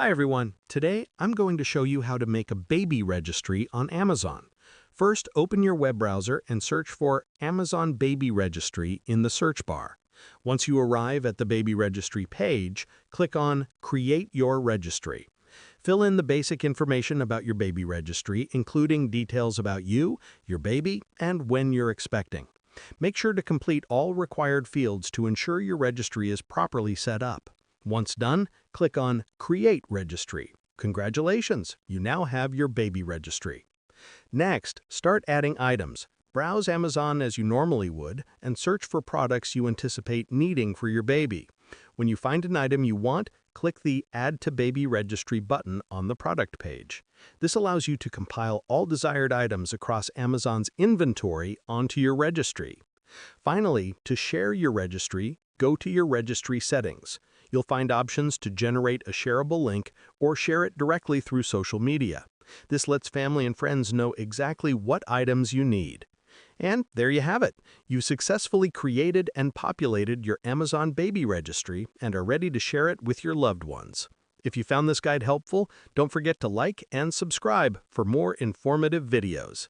Hi everyone, today I'm going to show you how to make a baby registry on Amazon. First, open your web browser and search for Amazon Baby Registry in the search bar. Once you arrive at the Baby Registry page, click on Create Your Registry. Fill in the basic information about your baby registry, including details about you, your baby, and when you're expecting. Make sure to complete all required fields to ensure your registry is properly set up. Once done, click on Create Registry. Congratulations, you now have your baby registry. Next, start adding items. Browse Amazon as you normally would and search for products you anticipate needing for your baby. When you find an item you want, click the Add to Baby Registry button on the product page. This allows you to compile all desired items across Amazon's inventory onto your registry. Finally, to share your registry, go to your registry settings. You'll find options to generate a shareable link or share it directly through social media. This lets family and friends know exactly what items you need. And there you have it. You've successfully created and populated your Amazon Baby Registry and are ready to share it with your loved ones. If you found this guide helpful, don't forget to like and subscribe for more informative videos.